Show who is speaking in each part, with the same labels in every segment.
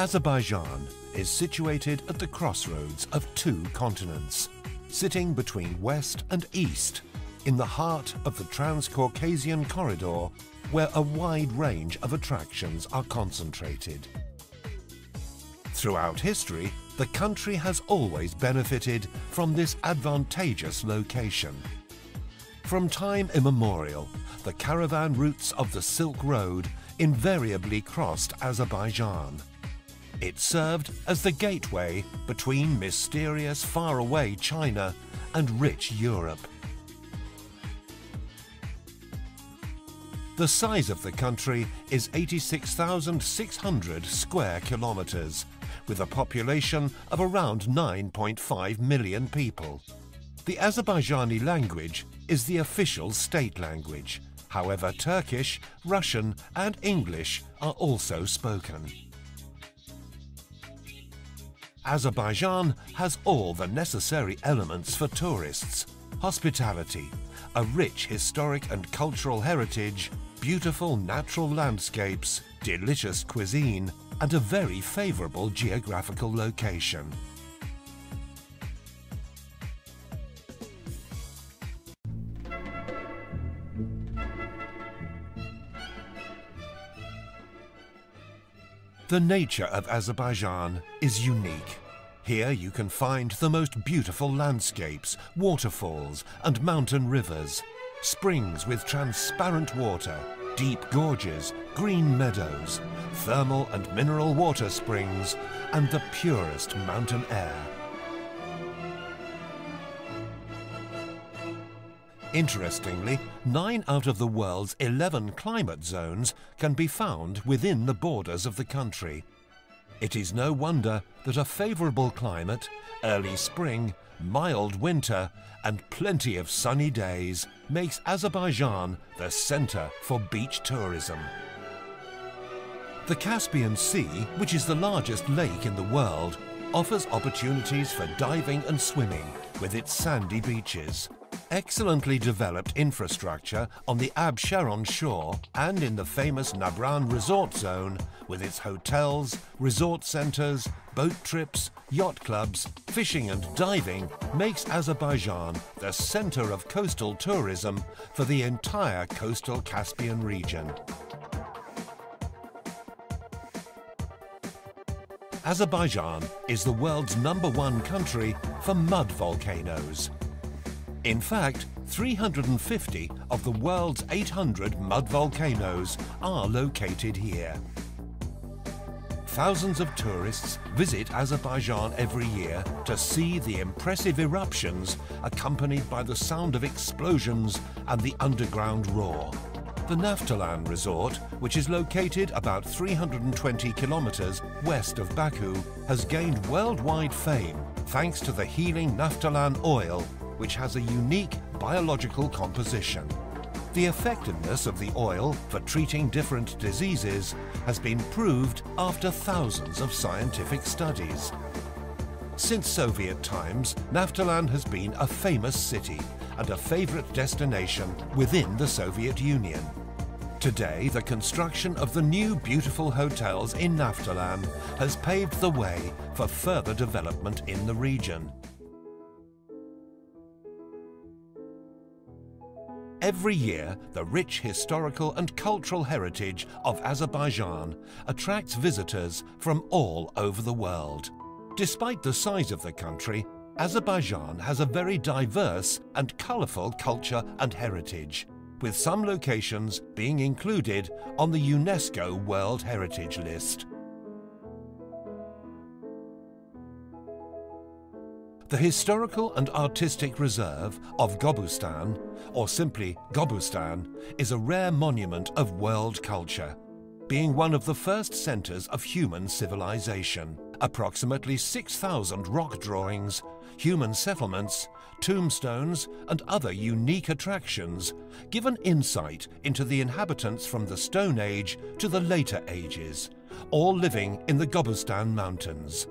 Speaker 1: Azerbaijan is situated at the crossroads of two continents, sitting between west and east, in the heart of the Trans-Caucasian Corridor, where a wide range of attractions are concentrated. Throughout history, the country has always benefited from this advantageous location. From time immemorial, the caravan routes of the Silk Road invariably crossed Azerbaijan. It served as the gateway between mysterious faraway China and rich Europe. The size of the country is 86,600 square kilometers, with a population of around 9.5 million people. The Azerbaijani language is the official state language. However, Turkish, Russian and English are also spoken. Azerbaijan has all the necessary elements for tourists: hospitality, a rich historic and cultural heritage, beautiful natural landscapes, delicious cuisine, and a very favorable geographical location. The nature of Azerbaijan is unique. Here you can find the most beautiful landscapes, waterfalls and mountain rivers, springs with transparent water, deep gorges, green meadows, thermal and mineral water springs, and the purest mountain air. Interestingly, 9 out of the world's 11 climate zones can be found within the borders of the country. It is no wonder that a favorable climate, early spring, mild winter, and plenty of sunny days makes Azerbaijan the center for beach tourism. The Caspian Sea, which is the largest lake in the world, offers opportunities for diving and swimming with its sandy beaches. Excellently developed infrastructure on the Absheron shore and in the famous Nabran resort zone with its hotels, resort centers, boat trips, yacht clubs, fishing and diving makes Azerbaijan the center of coastal tourism for the entire coastal Caspian region. Azerbaijan is the world's #1 country for mud volcanoes. In fact, 350 of the world's 800 mud volcanoes are located here. Thousands of tourists visit Azerbaijan every year to see the impressive eruptions accompanied by the sound of explosions and the underground roar. The Naftalan resort, which is located about 320 kilometers west of Baku, has gained worldwide fame thanks to the healing Naftalan oil, which has a unique biological composition. The effectiveness of the oil for treating different diseases has been proved after thousands of scientific studies. Since Soviet times, Naftalan has been a famous city and a favorite destination within the Soviet Union. Today, the construction of the new beautiful hotels in Naftalan has paved the way for further development in the region. Every year, the rich historical and cultural heritage of Azerbaijan attracts visitors from all over the world. Despite the size of the country, Azerbaijan has a very diverse and colourful culture and heritage, with some locations being included on the UNESCO World Heritage List. The historical and artistic reserve of Gobustan, or simply Gobustan, is a rare monument of world culture, being one of the first centres of human civilization. Approximately 6,000 rock drawings, human settlements, tombstones and other unique attractions give an insight into the inhabitants from the Stone Age to the later ages, all living in the Gobustan Mountains.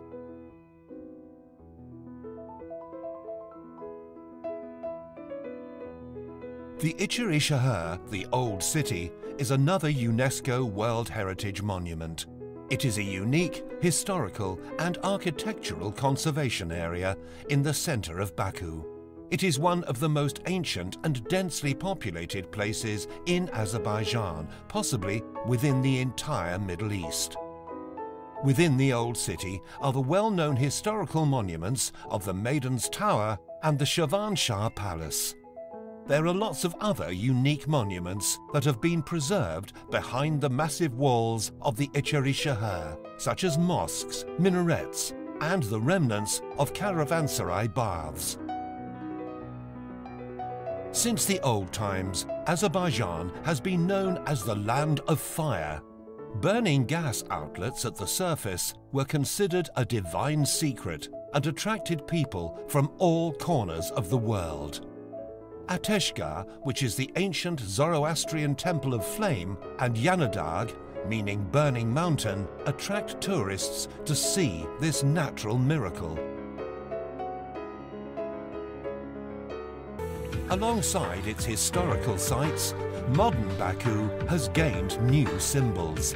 Speaker 1: The Içerişehir, the Old City, is another UNESCO World Heritage Monument. It is a unique historical and architectural conservation area in the center of Baku. It is one of the most ancient and densely populated places in Azerbaijan, possibly within the entire Middle East. Within the old city are the well-known historical monuments of the Maiden's Tower and the Shirvanshah Palace. There are lots of other unique monuments that have been preserved behind the massive walls of the Icheri Shahar, such as mosques, minarets, and the remnants of caravanserai baths. Since the old times, Azerbaijan has been known as the land of fire. Burning gas outlets at the surface were considered a divine secret and attracted people from all corners of the world. Ateshgah, which is the ancient Zoroastrian temple of flame, and Yanadag, meaning burning mountain, attract tourists to see this natural miracle. Alongside its historical sites, modern Baku has gained new symbols.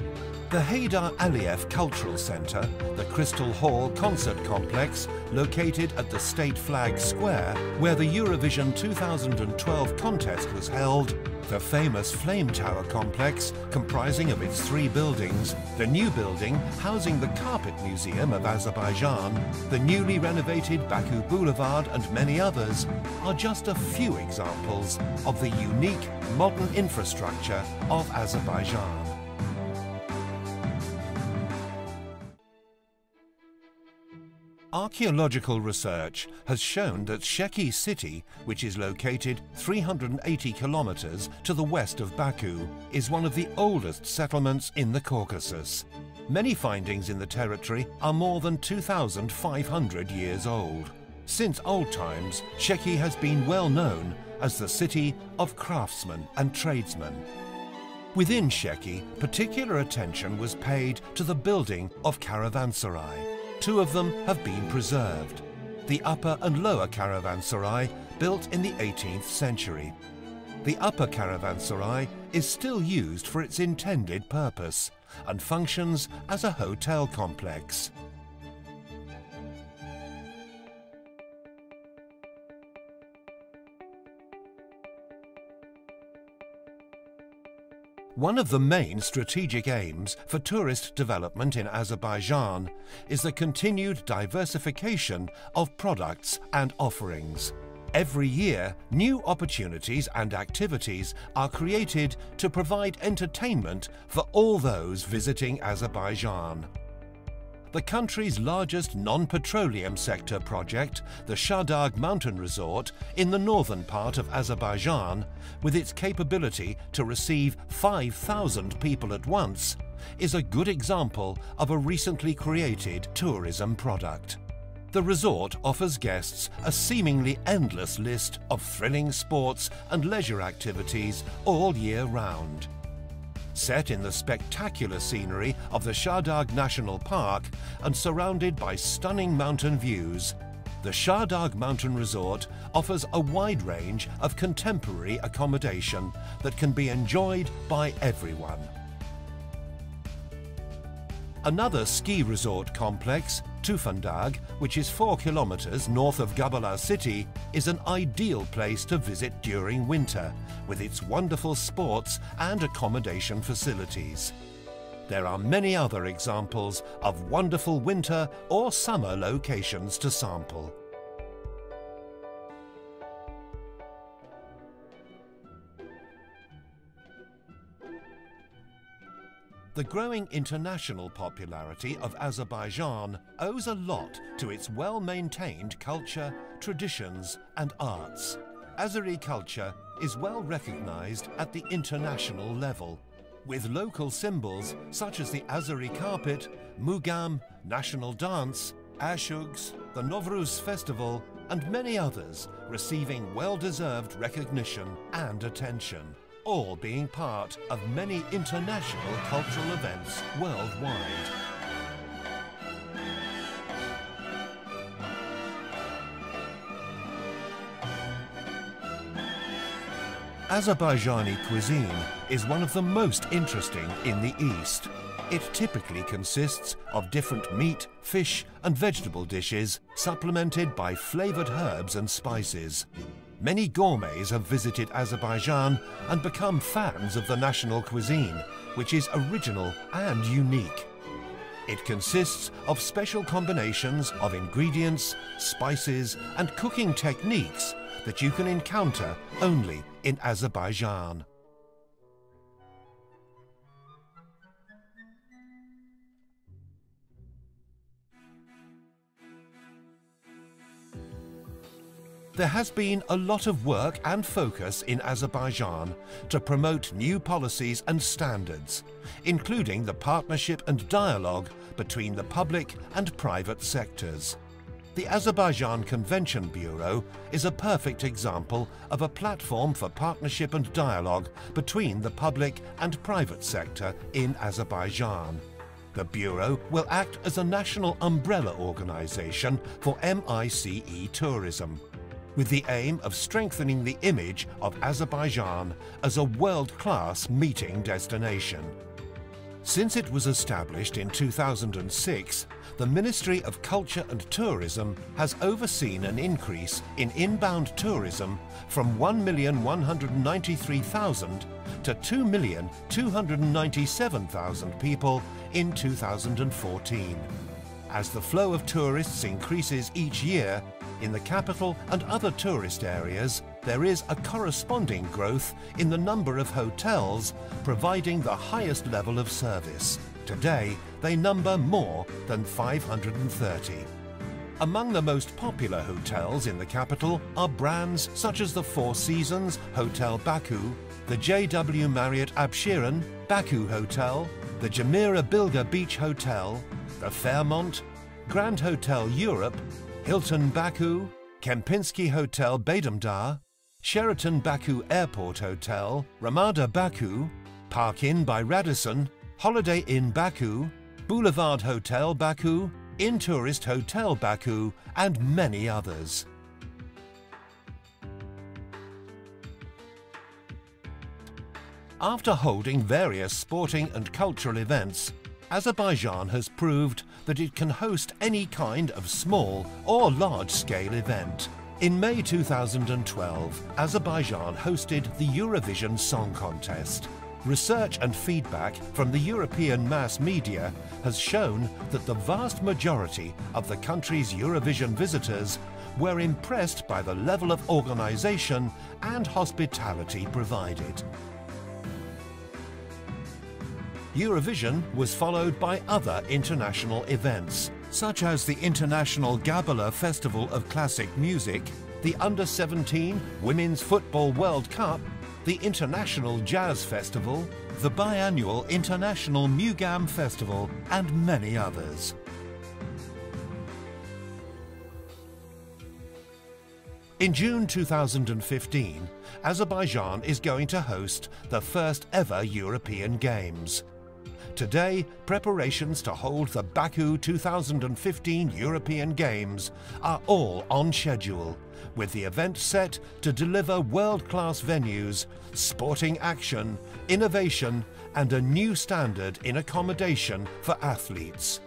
Speaker 1: The Heydar Aliyev Cultural Center, the Crystal Hall Concert Complex, located at the State Flag Square, where the Eurovision 2012 contest was held, the famous Flame Tower Complex, comprising of its 3 buildings, the new building housing the Carpet Museum of Azerbaijan, the newly renovated Baku Boulevard, and many others, are just a few examples of the unique modern infrastructure of Azerbaijan. Archaeological research has shown that Sheki city, which is located 380 kilometers to the west of Baku, is one of the oldest settlements in the Caucasus. Many findings in the territory are more than 2,500 years old. Since old times, Sheki has been well known as the city of craftsmen and tradesmen. Within Sheki, particular attention was paid to the building of caravanserai. 2 of them have been preserved. The upper and lower caravanserai, built in the 18th century. The upper caravanserai is still used for its intended purpose and functions as a hotel complex. One of the main strategic aims for tourist development in Azerbaijan is the continued diversification of products and offerings. Every year, new opportunities and activities are created to provide entertainment for all those visiting Azerbaijan. The country's largest non-petroleum sector project, the Shahdag Mountain Resort in the northern part of Azerbaijan, with its capability to receive 5,000 people at once, is a good example of a recently created tourism product. The resort offers guests a seemingly endless list of thrilling sports and leisure activities all year round. Set in the spectacular scenery of the Shahdag National Park and surrounded by stunning mountain views, the Shahdag Mountain Resort offers a wide range of contemporary accommodation that can be enjoyed by everyone. Another ski resort complex, Tufandag, which is 4 kilometers north of Gabala city, is an ideal place to visit during winter, with its wonderful sports and accommodation facilities. There are many other examples of wonderful winter or summer locations to sample. The growing international popularity of Azerbaijan owes a lot to its well-maintained culture, traditions, and arts. Azeri culture is well recognized at the international level, with local symbols such as the Azeri carpet, Mugam, national dance, Ashugs, the Novruz festival, and many others receiving well-deserved recognition and attention, all being part of many international cultural events worldwide. Azerbaijani cuisine is one of the most interesting in the East. It typically consists of different meat, fish and vegetable dishes supplemented by flavoured herbs and spices. Many gourmets have visited Azerbaijan and become fans of the national cuisine, which is original and unique. It consists of special combinations of ingredients, spices and cooking techniques that you can encounter only in Azerbaijan. There has been a lot of work and focus in Azerbaijan to promote new policies and standards, including the partnership and dialogue between the public and private sectors. The Azerbaijan Convention Bureau is a perfect example of a platform for partnership and dialogue between the public and private sector in Azerbaijan. The Bureau will act as a national umbrella organisation for MICE tourism, with the aim of strengthening the image of Azerbaijan as a world-class meeting destination. Since it was established in 2006, the Ministry of Culture and Tourism has overseen an increase in inbound tourism from 1,193,000 to 2,297,000 people in 2014. As the flow of tourists increases each year, in the capital and other tourist areas, there is a corresponding growth in the number of hotels providing the highest level of service. Today, they number more than 530. Among the most popular hotels in the capital are brands such as the Four Seasons Hotel Baku, the JW Marriott Absheron Baku Hotel, the Jumeirah Bilger Beach Hotel, the Fairmont, Grand Hotel Europe, Hilton Baku, Kempinski Hotel Badamdar, Sheraton Baku Airport Hotel, Ramada Baku, Park Inn by Radisson, Holiday Inn Baku, Boulevard Hotel Baku, Intourist Hotel Baku, and many others. After holding various sporting and cultural events, Azerbaijan has proved that it can host any kind of small or large-scale event. In May 2012, Azerbaijan hosted the Eurovision Song Contest. Research and feedback from the European mass media has shown that the vast majority of the country's Eurovision visitors were impressed by the level of organisation and hospitality provided. Eurovision was followed by other international events, such as the International Gabala Festival of Classic Music, the Under-17 Women's Football World Cup, the International Jazz Festival, the biannual International Mugam Festival, and many others. In June 2015, Azerbaijan is going to host the first ever European Games. Today, preparations to hold the Baku 2015 European Games are all on schedule, with the event set to deliver world-class venues, sporting action, innovation, and a new standard in accommodation for athletes.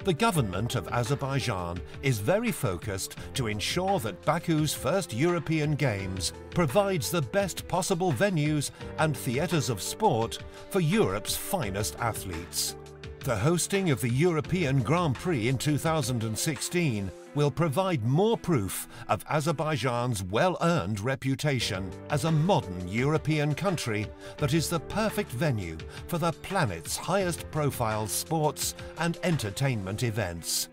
Speaker 1: The government of Azerbaijan is very focused to ensure that Baku's first European Games provides the best possible venues and theatres of sport for Europe's finest athletes. The hosting of the European Grand Prix in 2016 will provide more proof of Azerbaijan's well-earned reputation as a modern European country that is the perfect venue for the planet's highest profile sports and entertainment events.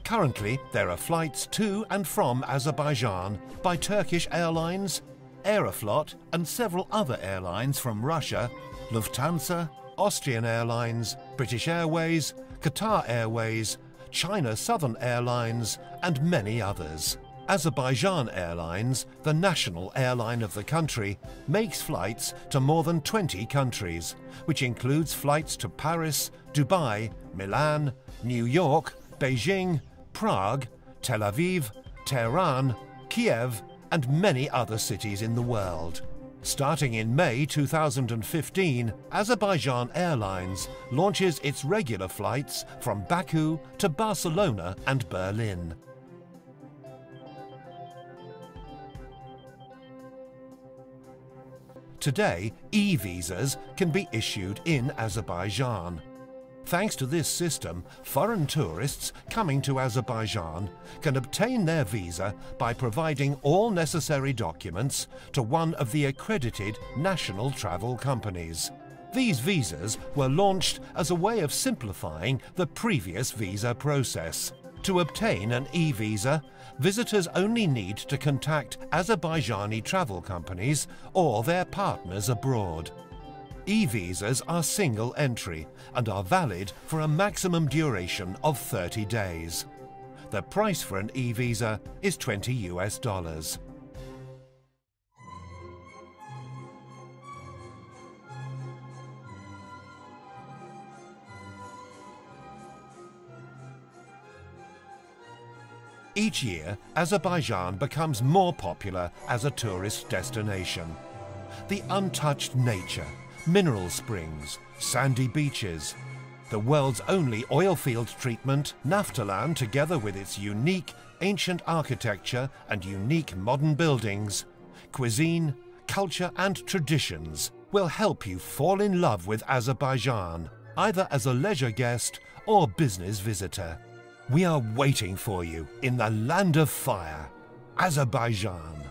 Speaker 1: Currently, there are flights to and from Azerbaijan by Turkish Airlines, Aeroflot and several other airlines from Russia, Lufthansa, Austrian Airlines, British Airways, Qatar Airways, China Southern Airlines and many others. Azerbaijan Airlines, the national airline of the country, makes flights to more than 20 countries, which includes flights to Paris, Dubai, Milan, New York, Beijing, Prague, Tel Aviv, Tehran, Kiev and many other cities in the world. Starting in May 2015, Azerbaijan Airlines launches its regular flights from Baku to Barcelona and Berlin. Today, e-visas can be issued in Azerbaijan. Thanks to this system, foreign tourists coming to Azerbaijan can obtain their visa by providing all necessary documents to one of the accredited national travel companies. These visas were launched as a way of simplifying the previous visa process. To obtain an e-visa, visitors only need to contact Azerbaijani travel companies or their partners abroad. E-visas are single entry and are valid for a maximum duration of 30 days. The price for an e-visa is $20 US. Each year, Azerbaijan becomes more popular as a tourist destination. The untouched nature, mineral springs, sandy beaches, the world's only oil field treatment, Naftalan, together with its unique ancient architecture and unique modern buildings, cuisine, culture and traditions will help you fall in love with Azerbaijan, either as a leisure guest or business visitor. We are waiting for you in the land of fire, Azerbaijan.